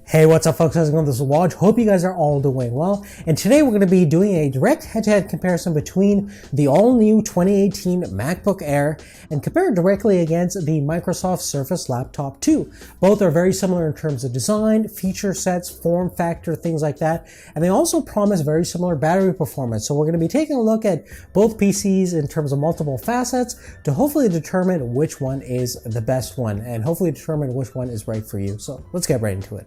Hey, what's up folks, how's it going? This is Waj. Hope you guys are all doing well. And today we're going to be doing a direct head-to-head comparison between the all-new 2018 MacBook Air and compare it directly against the Microsoft Surface Laptop 2. Both are very similar in terms of design, feature sets, form factor, things like that. And they also promise very similar battery performance. So we're going to be taking a look at both PCs in terms of multiple facets to hopefully determine which one is the best one and hopefully determine which one is right for you. So let's get right into it.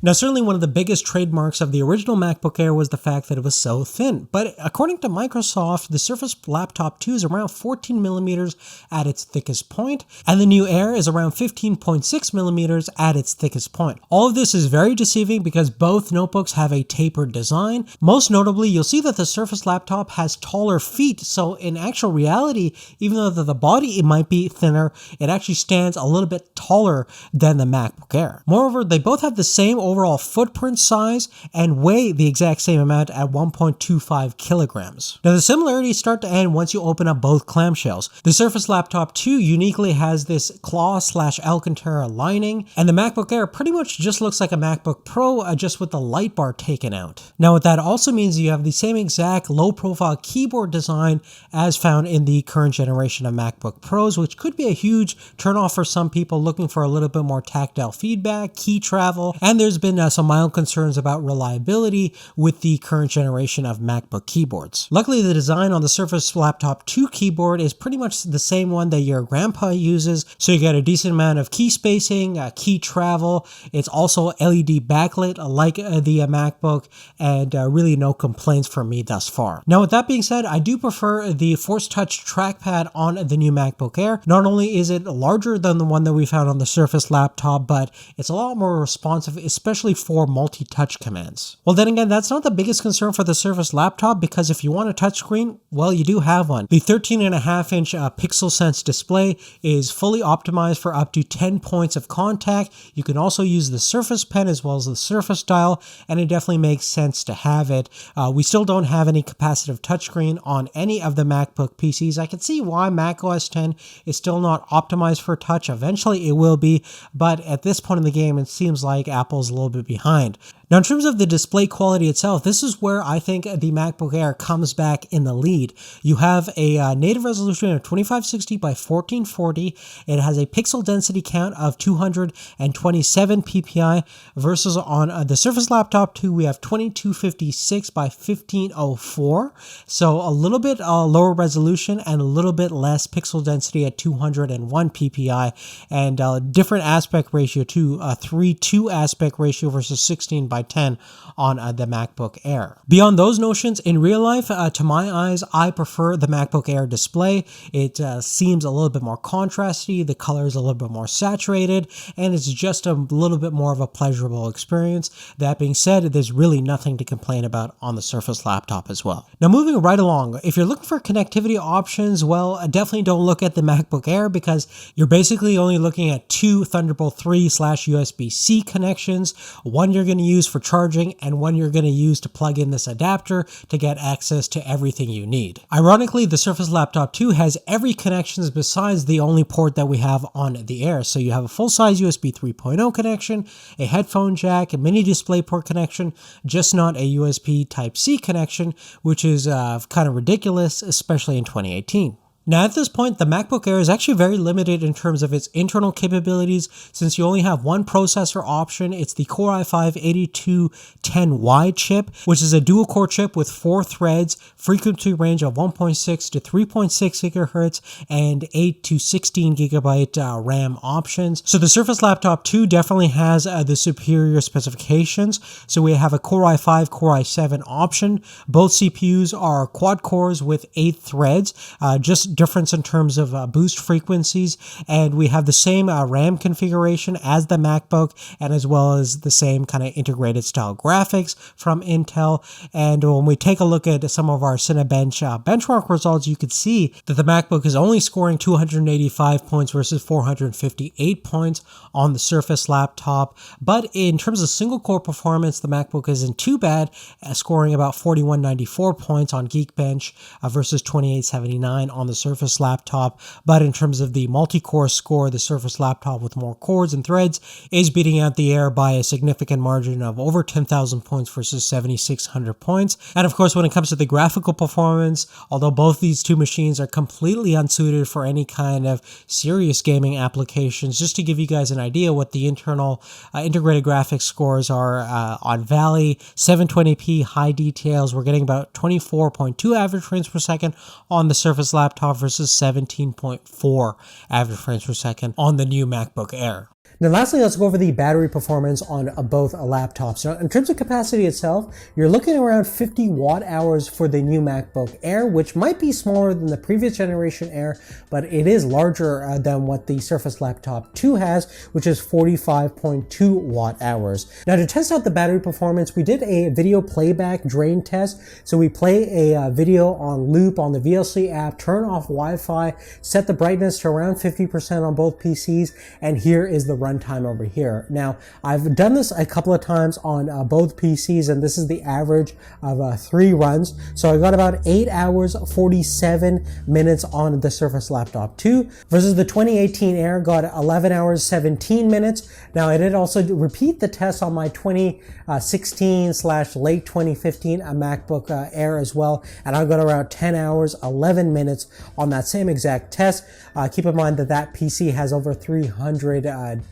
Now, certainly one of the biggest trademarks of the original MacBook Air was the fact that it was so thin. But according to Microsoft, the Surface Laptop 2 is around 14 millimeters at its thickest point, and the new Air is around 15.6 millimeters at its thickest point. All of this is very deceiving because both notebooks have a tapered design. Most notably, you'll see that the Surface Laptop has taller feet, so in actual reality, even though the body it might be thinner, it actually stands a little bit taller than the MacBook Air. Moreover, they both have the same overall footprint size and weigh the exact same amount at 1.25 kilograms. Now the similarities start to end once you open up both clamshells. The Surface Laptop 2 uniquely has this claw/Alcantara lining, and the MacBook Air pretty much just looks like a MacBook Pro just with the light bar taken out. Now what that also means you have the same exact low profile keyboard design as found in the current generation of MacBook Pros, which could be a huge turnoff for some people looking for a little bit more tactile feedback, key travel, and there's been some mild concerns about reliability with the current generation of MacBook keyboards. Luckily, the design on the Surface Laptop 2 keyboard is pretty much the same one that your grandpa uses, so you get a decent amount of key spacing, key travel. It's also LED backlit like the MacBook, and really no complaints from me thus far. Now, with that being said, I do prefer the Force Touch trackpad on the new MacBook Air. Not only is it larger than the one that we found on the Surface Laptop, but it's a lot more responsive, especially for multi-touch commands. Well, then again, that's not the biggest concern for the Surface Laptop, because if you want a touchscreen, well, you do have one. The 13.5-inch Pixel Sense display is fully optimized for up to 10 points of contact. You can also use the Surface Pen as well as the Surface Dial, and it definitely makes sense to have it. We still don't have any capacitive touchscreen on any of the MacBook PCs. I can see why Mac OS X is still not optimized for touch. Eventually it will be, but at this point in the game, it seems like Apple's a little bit behind. Now, in terms of the display quality itself, this is where I think the MacBook Air comes back in the lead. You have a native resolution of 2560 by 1440. It has a pixel density count of 227 ppi versus on the Surface Laptop 2, we have 2256 by 1504. So a little bit lower resolution and a little bit less pixel density at 201 ppi, and different aspect ratio too, 3:2 aspect ratio versus 16 by 10 on the MacBook Air. Beyond those notions, in real life, to my eyes, I prefer the MacBook Air display. It seems a little bit more contrasty, the color is a little bit more saturated, and it's just a little bit more of a pleasurable experience. That being said, there's really nothing to complain about on the Surface Laptop as well. Now, moving right along, if you're looking for connectivity options, well, definitely don't look at the MacBook Air, because you're basically only looking at two Thunderbolt 3/USB-C connections. One you're going to use for charging and one you're going to use to plug in this adapter to get access to everything you need. Ironically, the Surface Laptop 2 has every connections besides the only port that we have on the Air. So you have a full-size USB 3.0 connection, a headphone jack, a mini DisplayPort connection, just not a USB Type-C connection, which is kind of ridiculous, especially in 2018. Now at this point, the MacBook Air is actually very limited in terms of its internal capabilities, since you only have one processor option. It's the Core i5-8210Y chip, which is a dual-core chip with 4 threads, frequency range of 1.6 to 3.6 gigahertz, and 8 to 16 gigabyte RAM options. So the Surface Laptop 2 definitely has the superior specifications. So we have a Core i5, Core i7 option. Both CPUs are quad cores with 8 threads, just difference in terms of boost frequencies, and we have the same RAM configuration as the MacBook, and as well as the same kind of integrated style graphics from Intel. And when we take a look at some of our Cinebench benchmark results, you could see that the MacBook is only scoring 285 points versus 458 points on the Surface Laptop. But in terms of single core performance, the MacBook isn't too bad, scoring about 4194 points on Geekbench versus 2879 on the Surface laptop, but in terms of the multi-core score, the Surface laptop with more cores and threads is beating out the Air by a significant margin of over 10,000 points versus 7,600 points. And of course, when it comes to the graphical performance, although both these two machines are completely unsuited for any kind of serious gaming applications, just to give you guys an idea what the internal integrated graphics scores are on Valley, 720p high details, we're getting about 24.2 average frames per second on the Surface laptop versus 17.4 average frames per second on the new MacBook Air. Now lastly, let's go over the battery performance on both laptops. Now, in terms of capacity itself, you're looking around 50 watt hours for the new MacBook Air, which might be smaller than the previous generation Air, but it is larger than what the Surface Laptop 2 has, which is 45.2 watt hours. Now to test out the battery performance, we did a video playback drain test. So we play a video on loop on the VLC app, turn off Wi-Fi, set the brightness to around 50% on both PCs, and here is the runtime over here. Now, I've done this a couple of times on both PCs, and this is the average of 3 runs. So I got about 8 hours, 47 minutes on the Surface Laptop 2 versus the 2018 Air got 11 hours, 17 minutes. Now, I did also repeat the test on my 2016/late 2015 MacBook Air as well, and I got around 10 hours, 11 minutes on that same exact test. Keep in mind that that PC has over 300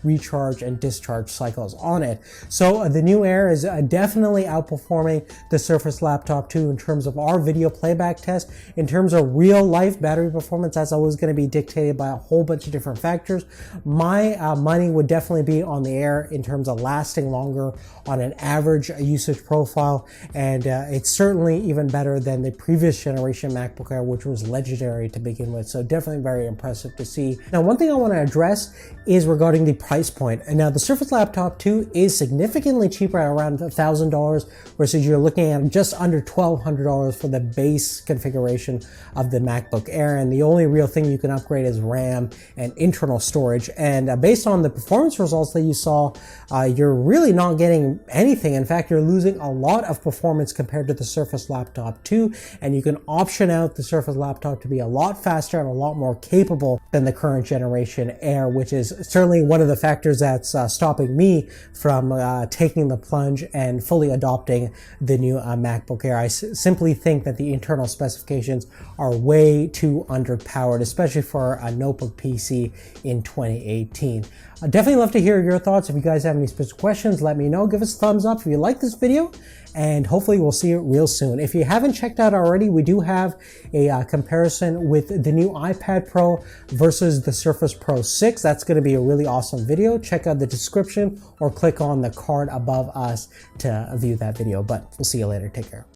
recharge and discharge cycles on it. So the new Air is definitely outperforming the Surface Laptop 2 in terms of our video playback test. In terms of real life battery performance, that's always going to be dictated by a whole bunch of different factors. My money would definitely be on the Air in terms of lasting longer on an average usage profile, and it's certainly even better than the previous generation MacBook Air, which was legendary to begin with. So definitely very impressive to see. Now, one thing I want to address is regarding the price point. And now the Surface Laptop 2 is significantly cheaper at around $1,000 versus you're looking at just under $1,200 for the base configuration of the MacBook Air. And the only real thing you can upgrade is RAM and internal storage. And based on the performance results that you saw, you're really not getting anything. In fact, you're losing a lot of performance compared to the Surface Laptop 2. And you can option out the Surface Laptop to be a lot faster and a lot more capable than the current generation Air, which is certainly one of the factors that's stopping me from taking the plunge and fully adopting the new MacBook Air. I simply think that the internal specifications are way too underpowered, especially for a notebook PC in 2018. I'd definitely love to hear your thoughts. If you guys have any specific questions, let me know. Give us a thumbs up if you like this video, and hopefully we'll see you real soon. If you haven't checked out already, we do have a comparison with the new iPad Pro versus the Surface Pro 6. That's going to be a really awesome video. Check out the description or click on the card above us to view that video. But we'll see you later. Take care.